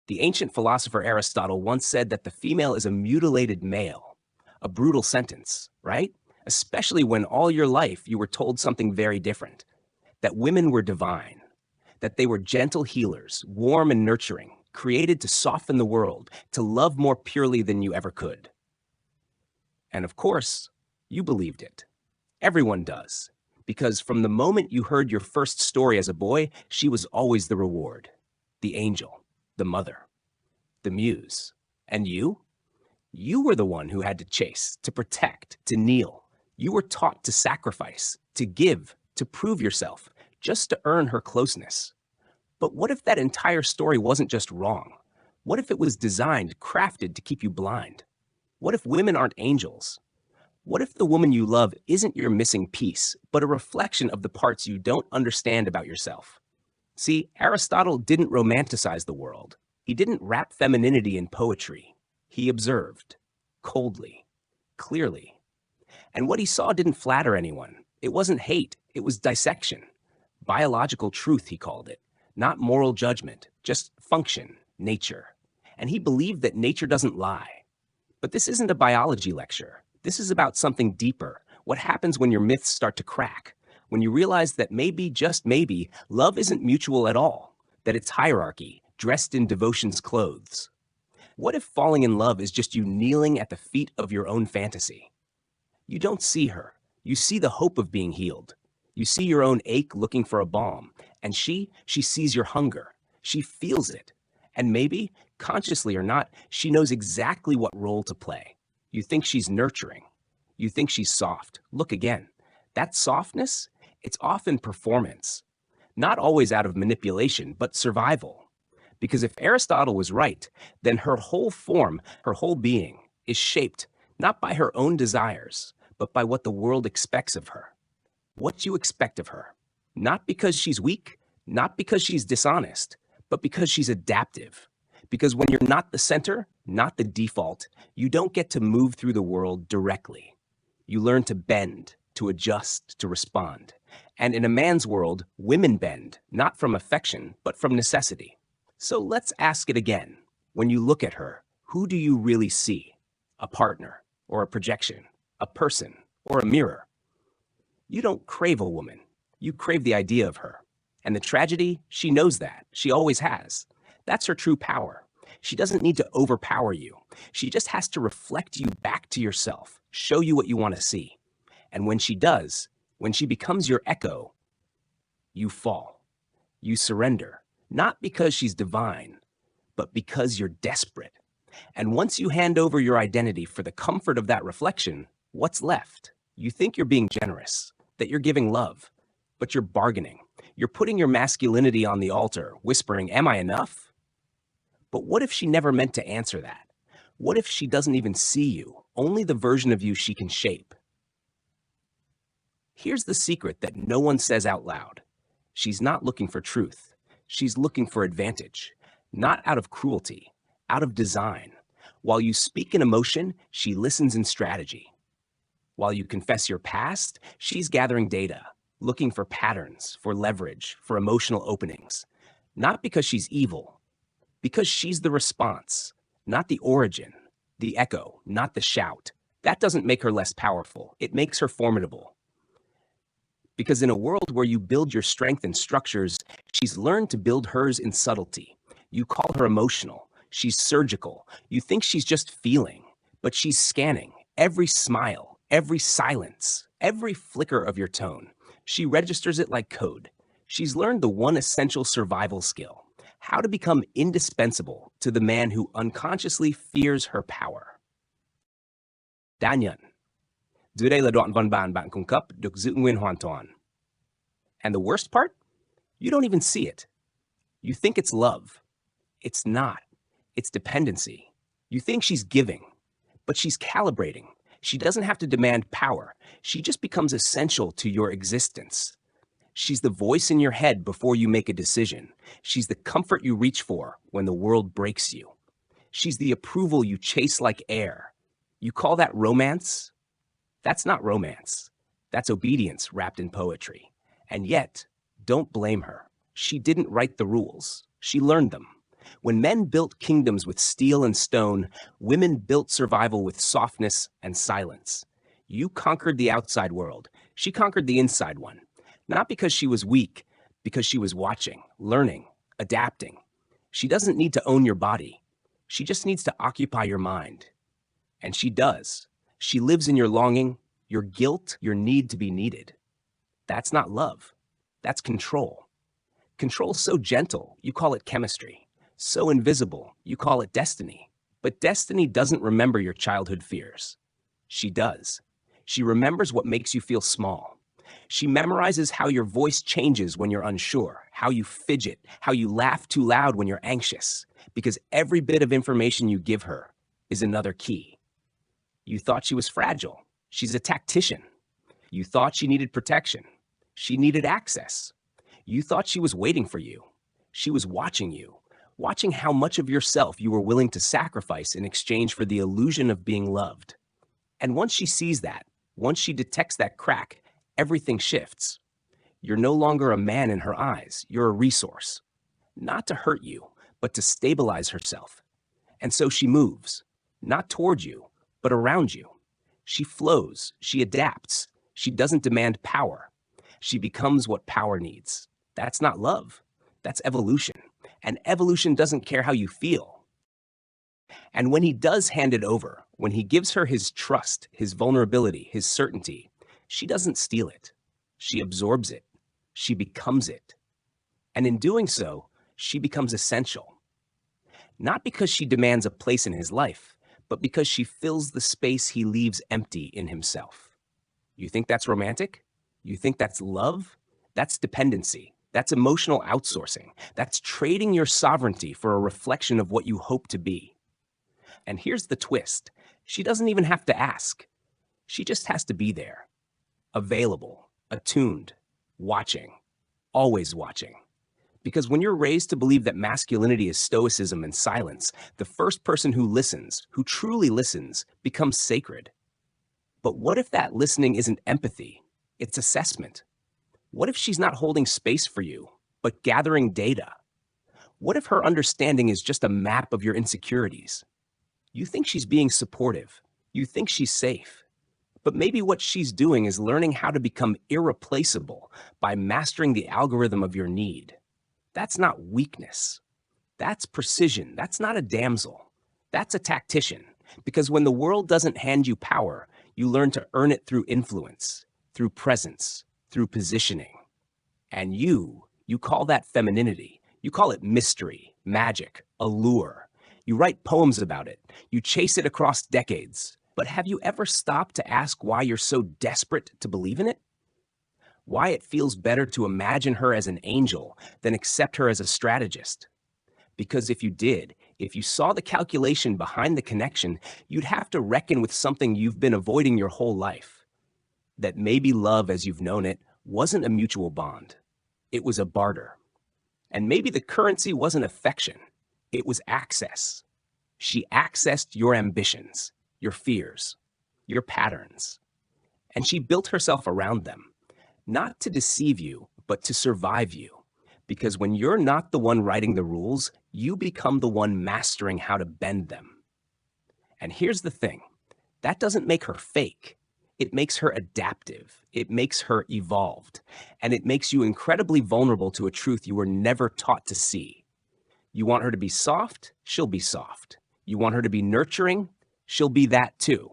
The ancient philosopher Aristotle once said that the female is a mutilated male, a brutal sentence, right? Especially when all your life you were told something very different, that women were divine, that they were gentle healers, warm and nurturing, created to soften the world, to love more purely than you ever could. And of course, you believed it. Everyone does, because from the moment you heard your first story as a boy, she was always the reward, the angel, the mother, the muse. And you? You were the one who had to chase, to protect, to kneel. You were taught to sacrifice, to give, to prove yourself, just to earn her closeness. But what if that entire story wasn't just wrong? What if it was designed, crafted to keep you blind? What if women aren't angels? What if the woman you love isn't your missing piece, but a reflection of the parts you don't understand about yourself? See, Aristotle didn't romanticize the world. He didn't wrap femininity in poetry. He observed, coldly, clearly. And what he saw didn't flatter anyone. It wasn't hate, it was dissection. Biological truth, he called it. Not moral judgment, just function, nature. And he believed that nature doesn't lie. But this isn't a biology lecture. This is about something deeper. What happens when your myths start to crack? When you realize that maybe, just maybe, love isn't mutual at all. That it's hierarchy, dressed in devotion's clothes. What if falling in love is just you kneeling at the feet of your own fantasy? You don't see her. You see the hope of being healed. You see your own ache looking for a balm. And she sees your hunger. She feels it. And maybe, consciously or not, she knows exactly what role to play. You think she's nurturing. You think she's soft. Look again. That softness, it's often performance. Not always out of manipulation, but survival. Because if Aristotle was right, then her whole form, her whole being, is shaped not by her own desires, but by what the world expects of her. What you expect of her. Not because she's weak, not because she's dishonest, but because she's adaptive. Because when you're not the center, not the default, you don't get to move through the world directly. You learn to bend, to adjust, to respond. And in a man's world, women bend, not from affection, but from necessity. So let's ask it again. When you look at her, who do you really see? A partner, or a projection, a person, or a mirror? You don't crave a woman. You crave the idea of her. And the tragedy, she knows that. She always has. That's her true power. She doesn't need to overpower you. She just has to reflect you back to yourself, show you what you want to see. And when she does, when she becomes your echo, you fall. You surrender, not because she's divine, but because you're desperate. And once you hand over your identity for the comfort of that reflection, what's left? You think you're being generous, that you're giving love, but you're bargaining. You're putting your masculinity on the altar, whispering, "Am I enough?" But what if she never meant to answer that? What if she doesn't even see you, only the version of you she can shape? Here's the secret that no one says out loud. She's not looking for truth. She's looking for advantage, not out of cruelty, out of design. While you speak in emotion, she listens in strategy. While you confess your past, she's gathering data, looking for patterns, for leverage, for emotional openings. Not because she's evil, because she's the response, not the origin, the echo, not the shout. That doesn't make her less powerful. It makes her formidable. Because in a world where you build your strength in structures, she's learned to build hers in subtlety. You call her emotional. She's surgical. You think she's just feeling, but she's scanning every smile, every silence, every flicker of your tone. She registers it like code. She's learned the one essential survival skill, how to become indispensable to the man who unconsciously fears her power. Danyan. And the worst part? You don't even see it. You think it's love. It's not. It's dependency. You think she's giving, but she's calibrating. She doesn't have to demand power. She just becomes essential to your existence. She's the voice in your head before you make a decision. She's the comfort you reach for when the world breaks you. She's the approval you chase like air. You call that romance? That's not romance. That's obedience wrapped in poetry. And yet, don't blame her. She didn't write the rules. She learned them. When men built kingdoms with steel and stone, women built survival with softness and silence. You conquered the outside world. She conquered the inside one. Not because she was weak, because she was watching, learning, adapting. She doesn't need to own your body. She just needs to occupy your mind. And she does. She lives in your longing, your guilt, your need to be needed. That's not love. That's control. Control so gentle, you call it chemistry. So invisible, you call it destiny. But destiny doesn't remember your childhood fears. She does. She remembers what makes you feel small. She memorizes how your voice changes when you're unsure, how you fidget, how you laugh too loud when you're anxious, because every bit of information you give her is another key. You thought she was fragile. She's a tactician. You thought she needed protection. She needed access. You thought she was waiting for you. She was watching you, watching how much of yourself you were willing to sacrifice in exchange for the illusion of being loved. And once she sees that, once she detects that crack, everything shifts. You're no longer a man in her eyes. You're a resource. Not to hurt you, but to stabilize herself. And so she moves, not toward you, but around you. She flows. She adapts. She doesn't demand power. She becomes what power needs. That's not love. That's evolution. And evolution doesn't care how you feel. And when he does hand it over, when he gives her his trust, his vulnerability, his certainty, she doesn't steal it. She absorbs it. She becomes it. And in doing so, she becomes essential. Not because she demands a place in his life, but because she fills the space he leaves empty in himself. You think that's romantic? You think that's love? That's dependency. That's emotional outsourcing. That's trading your sovereignty for a reflection of what you hope to be. And here's the twist. She doesn't even have to ask. She just has to be there. Available, attuned, watching, always watching. Because when you're raised to believe that masculinity is stoicism and silence, the first person who listens, who truly listens, becomes sacred. But what if that listening isn't empathy? It's assessment. What if she's not holding space for you, but gathering data? What if her understanding is just a map of your insecurities? You think she's being supportive. You think she's safe. But maybe what she's doing is learning how to become irreplaceable by mastering the algorithm of your need. That's not weakness. That's precision. That's not a damsel. That's a tactician. Because when the world doesn't hand you power, you learn to earn it through influence, through presence, through positioning. And you call that femininity. You call it mystery, magic, allure. You write poems about it. You chase it across decades. But have you ever stopped to ask why you're so desperate to believe in it? Why it feels better to imagine her as an angel than accept her as a strategist? Because if you did, if you saw the calculation behind the connection, you'd have to reckon with something you've been avoiding your whole life. That maybe love as you've known it wasn't a mutual bond. It was a barter. And maybe the currency wasn't affection. It was access. She accessed your ambitions, your fears, your patterns. And she built herself around them, not to deceive you, but to survive you. Because when you're not the one writing the rules, you become the one mastering how to bend them. And here's the thing, that doesn't make her fake. It makes her adaptive. It makes her evolved. And it makes you incredibly vulnerable to a truth you were never taught to see. You want her to be soft? She'll be soft. You want her to be nurturing? She'll be that too.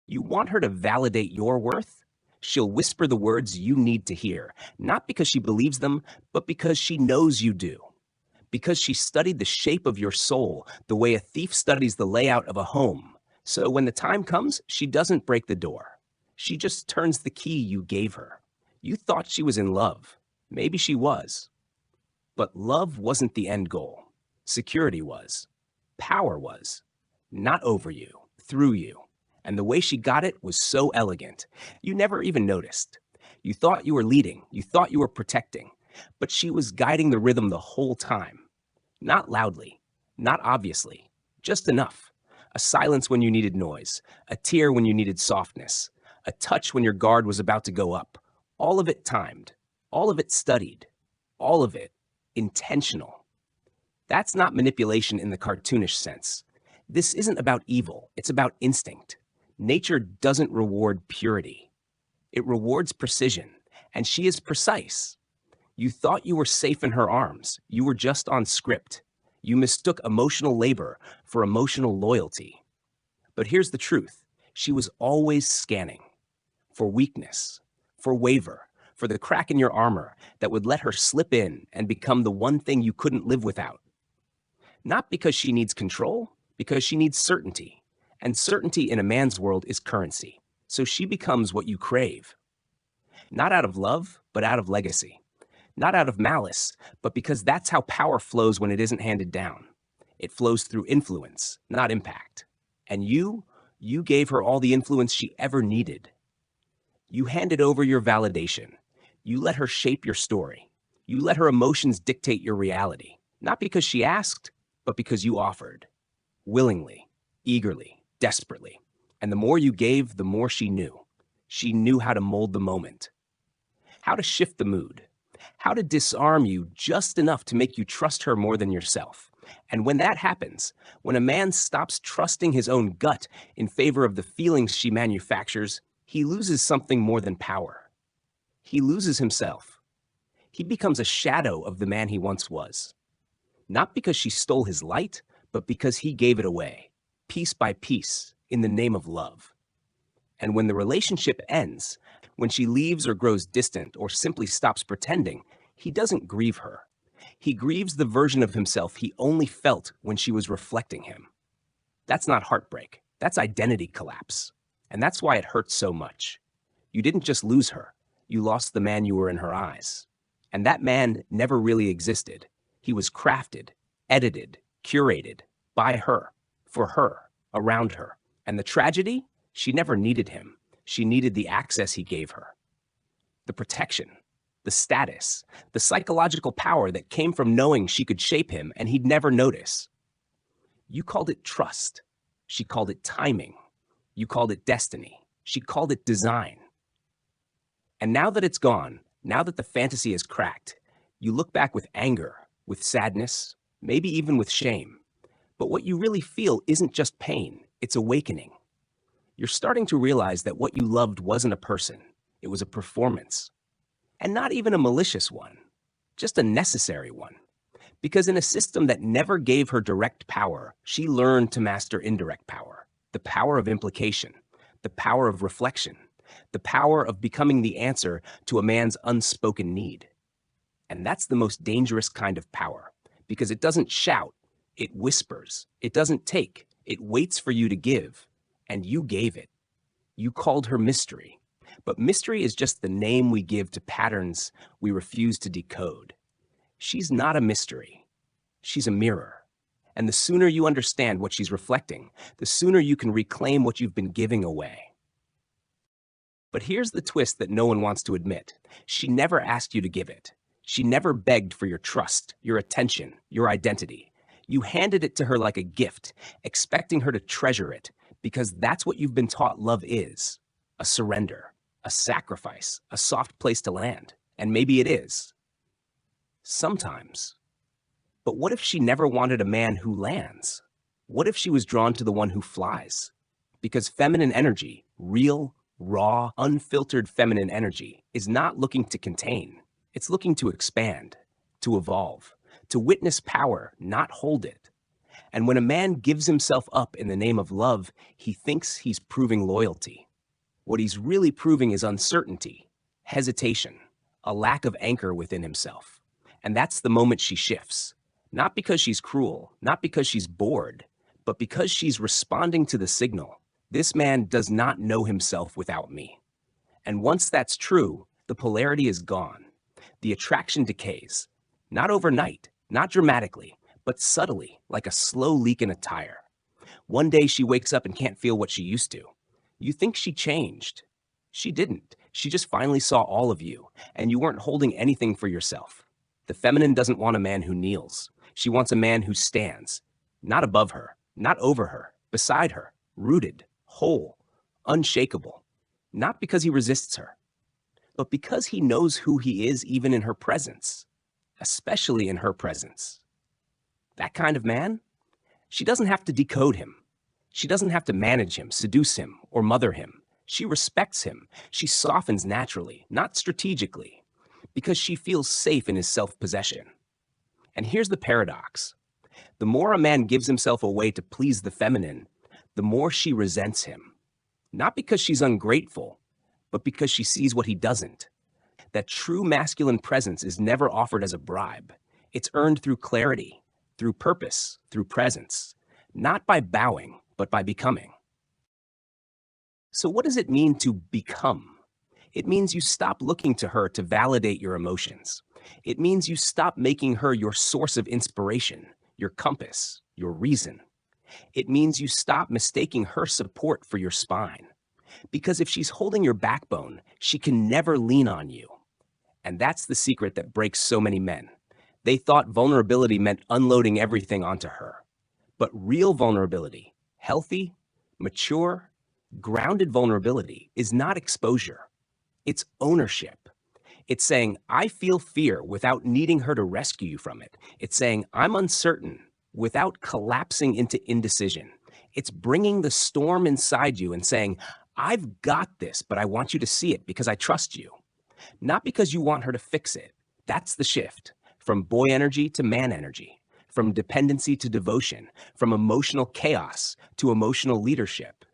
You want her to validate your worth? She'll whisper the words you need to hear, not because she believes them, but because she knows you do. Because she studied the shape of your soul the way a thief studies the layout of a home. So when the time comes, she doesn't break the door. She just turns the key you gave her. You thought she was in love. Maybe she was. But love wasn't the end goal. Security was. Power was. Not over you, through you. And the way she got it was so elegant. You never even noticed. You thought you were leading. You thought you were protecting. But she was guiding the rhythm the whole time. Not loudly. Not obviously. Just enough. A silence when you needed noise. A tear when you needed softness. A touch when your guard was about to go up. All of it timed. All of it studied. All of it intentional. That's not manipulation in the cartoonish sense. This isn't about evil, it's about instinct. Nature doesn't reward purity, it rewards precision, and she is precise. You thought you were safe in her arms, you were just on script. You mistook emotional labor for emotional loyalty. But here's the truth, she was always scanning for weakness, for waver, for the crack in your armor that would let her slip in and become the one thing you couldn't live without. Not because she needs control, because she needs certainty. And certainty in a man's world is currency. So she becomes what you crave. Not out of love, but out of legacy. Not out of malice, but because that's how power flows when it isn't handed down. It flows through influence, not impact. And you gave her all the influence she ever needed. You handed over your validation. You let her shape your story. You let her emotions dictate your reality. Not because she asked, but because you offered. Willingly, eagerly, desperately. And the more you gave, the more she knew. She knew how to mold the moment, how to shift the mood, how to disarm you just enough to make you trust her more than yourself. And when that happens, when a man stops trusting his own gut in favor of the feelings she manufactures, he loses something more than power. He loses himself. He becomes a shadow of the man he once was. Not because she stole his light, but because he gave it away, piece by piece, in the name of love. And when the relationship ends, when she leaves or grows distant or simply stops pretending, he doesn't grieve her. He grieves the version of himself he only felt when she was reflecting him. That's not heartbreak. That's identity collapse. And that's why it hurts so much. You didn't just lose her. You lost the man you were in her eyes. And that man never really existed. He was crafted, edited, curated by her, for her, around her. And the tragedy? She never needed him. She needed the access he gave her. The protection, the status, the psychological power that came from knowing she could shape him and he'd never notice. You called it trust. She called it timing. You called it destiny. She called it design. And now that it's gone, now that the fantasy is cracked, you look back with anger, with sadness, maybe even with shame. But what you really feel isn't just pain, it's awakening. You're starting to realize that what you loved wasn't a person, it was a performance. And not even a malicious one, just a necessary one. Because in a system that never gave her direct power, she learned to master indirect power, the power of implication, the power of reflection, the power of becoming the answer to a man's unspoken need. And that's the most dangerous kind of power, because it doesn't shout, it whispers, it doesn't take, it waits for you to give. And you gave it. You called her mystery. But mystery is just the name we give to patterns we refuse to decode. She's not a mystery. She's a mirror. And the sooner you understand what she's reflecting, the sooner you can reclaim what you've been giving away. But here's the twist that no one wants to admit. She never asked you to give it. She never begged for your trust, your attention, your identity. You handed it to her like a gift, expecting her to treasure it, because that's what you've been taught love is. A surrender, a sacrifice, a soft place to land. And maybe it is. Sometimes. But what if she never wanted a man who lands? What if she was drawn to the one who flies? Because feminine energy, real, raw, unfiltered feminine energy, is not looking to contain. It's looking to expand, to evolve, to witness power, not hold it. And when a man gives himself up in the name of love, he thinks he's proving loyalty. What he's really proving is uncertainty, hesitation, a lack of anchor within himself. And that's the moment she shifts. Not because she's cruel, not because she's bored, but because she's responding to the signal. This man does not know himself without me. And once that's true, the polarity is gone. The attraction decays. Not overnight, not dramatically, but subtly, like a slow leak in a tire. One day she wakes up and can't feel what she used to. You think she changed. She didn't. She just finally saw all of you, and you weren't holding anything for yourself. The feminine doesn't want a man who kneels. She wants a man who stands, not above her, not over her, beside her, rooted, whole, unshakable. Not because he resists her, but because he knows who he is even in her presence, especially in her presence. That kind of man, she doesn't have to decode him. She doesn't have to manage him, seduce him, or mother him. She respects him. She softens naturally, not strategically, because she feels safe in his self-possession. And here's the paradox. The more a man gives himself away to please the feminine, the more she resents him. Not because she's ungrateful, but because she sees what he doesn't. That true masculine presence is never offered as a bribe. It's earned through clarity, through purpose, through presence, not by bowing, but by becoming. So what does it mean to become? It means you stop looking to her to validate your emotions. It means you stop making her your source of inspiration, your compass, your reason. It means you stop mistaking her support for your spine. Because if she's holding your backbone, she can never lean on you. And that's the secret that breaks so many men. They thought vulnerability meant unloading everything onto her. But real vulnerability, healthy, mature, grounded vulnerability is not exposure. It's ownership. It's saying, I feel fear without needing her to rescue you from it. It's saying, I'm uncertain without collapsing into indecision. It's bringing the storm inside you and saying, I've got this, but I want you to see it because I trust you. Not because you want her to fix it. That's the shift from boy energy to man energy, from dependency to devotion, from emotional chaos to emotional leadership.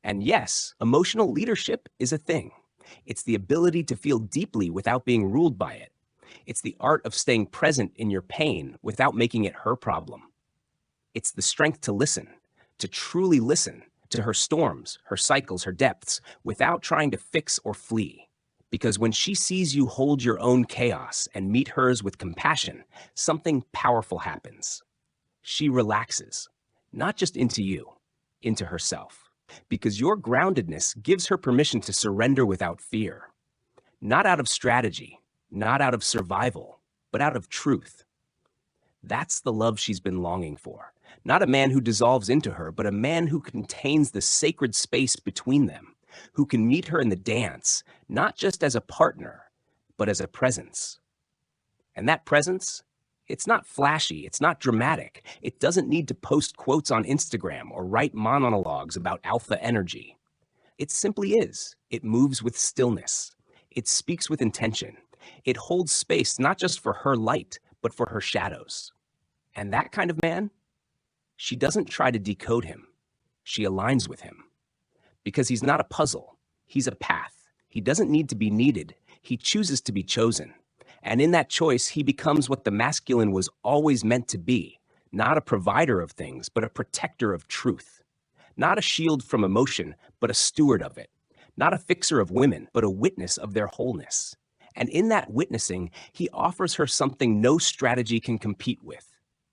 And yes, emotional leadership is a thing. It's the ability to feel deeply without being ruled by it. It's the art of staying present in your pain without making it her problem. It's the strength to listen, to truly listen to her storms, her cycles, her depths, without trying to fix or flee. Because when she sees you hold your own chaos and meet hers with compassion, something powerful happens. She relaxes, not just into you, into herself. Because your groundedness gives her permission to surrender without fear. Not out of strategy, not out of survival, but out of truth. That's the love she's been longing for. Not a man who dissolves into her, but a man who contains the sacred space between them, who can meet her in the dance, not just as a partner, but as a presence. And that presence, it's not flashy, it's not dramatic. It doesn't need to post quotes on Instagram or write monologues about alpha energy. It simply is. It moves with stillness. It speaks with intention. It holds space not just for her light, but for her shadows. And that kind of man, she doesn't try to decode him. She aligns with him. Because he's not a puzzle. He's a path. He doesn't need to be needed. He chooses to be chosen. And in that choice, he becomes what the masculine was always meant to be. Not a provider of things, but a protector of truth. Not a shield from emotion, but a steward of it. Not a fixer of women, but a witness of their wholeness. And in that witnessing, he offers her something no strategy can compete with.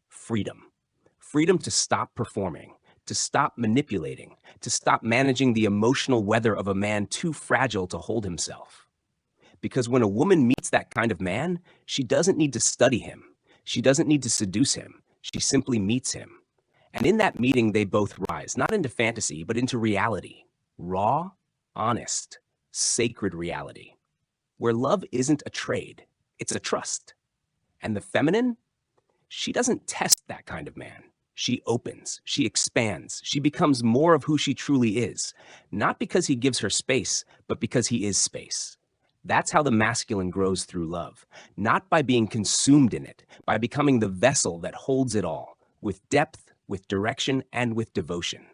Freedom. Freedom to stop performing, to stop manipulating, to stop managing the emotional weather of a man too fragile to hold himself. Because when a woman meets that kind of man, she doesn't need to study him. She doesn't need to seduce him. She simply meets him. And in that meeting, they both rise, not into fantasy, but into reality. Raw, honest, sacred reality. Where love isn't a trade, it's a trust. And the feminine, she doesn't test that kind of man. She opens, she expands, she becomes more of who she truly is, not because he gives her space, but because he is space. That's how the masculine grows through love, not by being consumed in it, by becoming the vessel that holds it all, with depth, with direction, and with devotion.